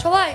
সবাই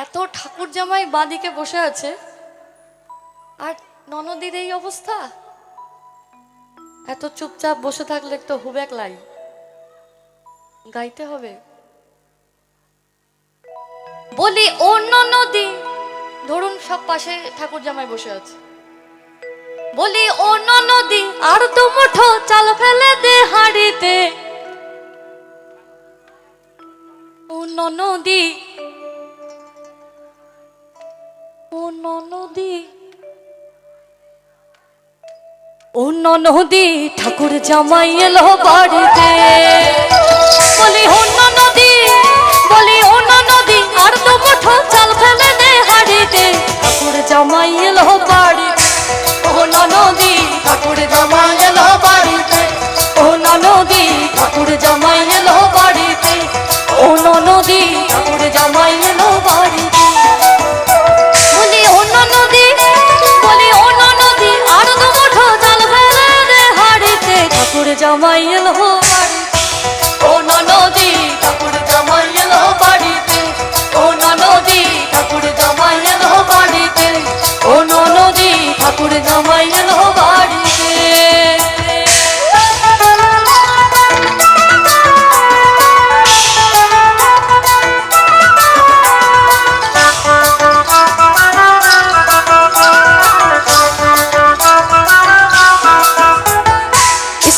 এত ঠাকুর জামাই বাঁদিকে বসে আছে আর ননদীর এই অবস্থা। এত চুপচাপ বসে থাকলে তো হুবেক লাই গাইতে হবে। বলি ও ননদী, ধরুন সব পাশে ঠাকুর জামাই বসে আছে, বলি ও ননদী আর তো মুঠো চাল ফেলে দে হাঁড়িতে। ও ননদী, ও ননদী, ও ননদী ঠাকুর জামাই এলো বাড়িতে। বলি ও ননদী, বলি ও ননদী আর তো মুঠো চাল ফেলে দে হাঁড়িতে। ঠাকুর জামাই এলো বাড়িতে। ও ননদী ঠাকুর জামাই এলো বাড়িতে। ও ননদী ঠাকুর জামাই এলো বাড়িতে। ও ননদী ঠাকুর জামাই এলো বাড়িতে। বলি ও ননদী, বলি ও ননদী আর তো মুঠো চাল ফেলে দে হাঁড়িতে। ঠাকুর জামাই এলো বাড়িতে। ও ননদী ঠাকুর জামাই এলো বাড়িতে। ও ননদী ঠাকুর জামাই এলো বাড়িতে। ও ননদী ঠাকুর জামাই এলো বাড়িতে।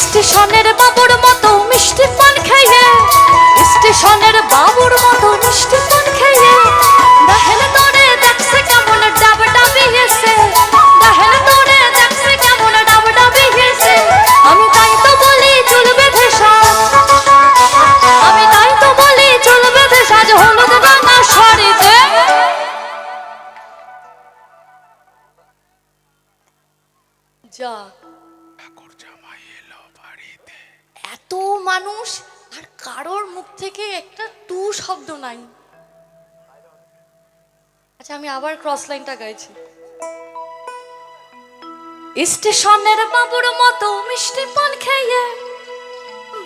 স্টেশনের বাবুর মতো মিষ্টি পান খেয়ে, স্টেশনের বাবুর মতো মিষ্টি পান খেয়ে, দেখেন তোরে দেখছে কেমন ডাব ডাবিয়েছে, দেখেন তোরে দেখছে কেমন ডাব ডাবিয়েছে। আমি তাই তো বলি চুল বেঁধে সাজ, আমি তাই তো বলি চুল বেঁধে সাজ হলুদ রাঙা শাড়িতে। যা এত মানুষ আর কারোর মুখ থেকে একটা টু শব্দ নাই। আচ্ছা আমি আবার ক্রস লাইনটা গাইছি। স্টেশনের বাবুর মতো মিষ্টি পান খেয়ে,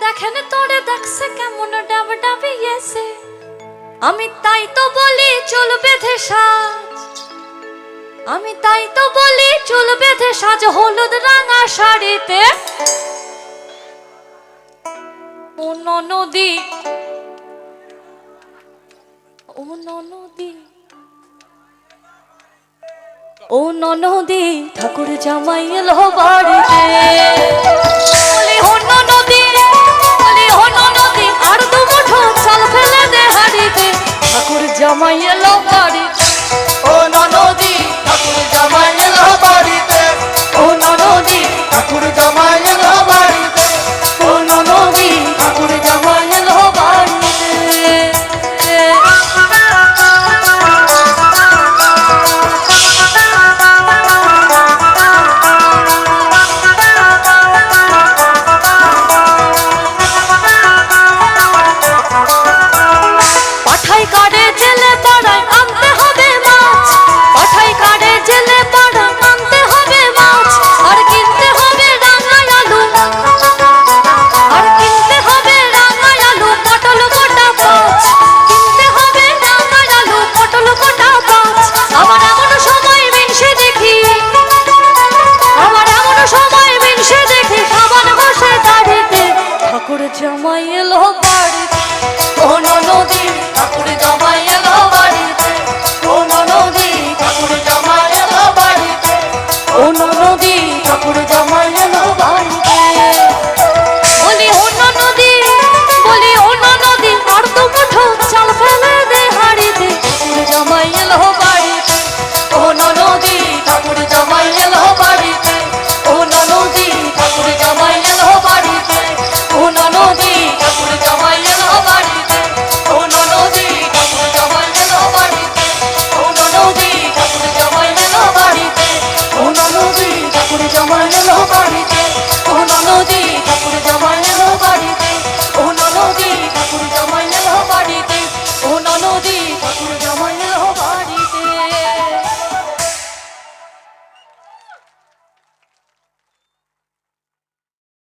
দেখেন তোরে দেখছে কেমন ডাব ডাবিয়েছে। আমি তাই তো বলি চুল বেঁধে সাজ, আমি তাই তো বলি চুল বেঁধে সাজ হলুদ রাঙা শাড়িতে। ও ননদী, ও ননদী, ও ননদী ঠাকুর জামাই এলো বাড়িতে। বলি ও ননদী, বলি ও ননদী আর দু মুঠো চাল ফেলে দে হাঁড়িতে। ঠাকুর জামাই এলো বাড়িতে। ও ননদী ঠাকুর জামাই এলো বাড়িতে। ও ননদী ঠাকুর জামাই এলো বাড়িতে। ও ননদী ঠাকুর জামাই এলো বাড়িতে। পাঠাই কাটে জেলে পাড়ায় আনতে হবে মাছ, পাঠাই কাটে জেলে পাড়ায় আনতে হবে মাছ। আর কিনতে হবে রাঙা আলু, আর কিনতে হবে রাঙা আলু পটল গোটা পাঁচ, কিনতে হবে রাঙা আলু পটল গোটা পাঁচ। আমার এমন সময় মিনসে দেখি, আমার এমন সময় মিনসে দেখি সাবান বসে দাঁড়িতে। ঠাকুর জামাই এলো বাড়িতে। ও ননদী ঠাকুর জামাই এলো বাড়িতে। ও ননদী ঠাকুর জামাই এলো বাড়িতে। ও ননদী ঠাকুর জামাই এলো বাড়িতে। বলি ও ননদী, বলি ও ননদী আর তো মুঠো চাল ফেলে দে হাঁড়িতে। ঠাকুর জামাই এলো বাড়িতে। ও ননদী ঠাকুর জামাই এলো বাড়িতে। ও ননদী জামাই এলো বাড়িতে, ও ননদি ঠাকুর জামাই এলো বাড়িতে, ও ননদি ঠাকুর জামাই এলো বাড়িতে, ও ননদি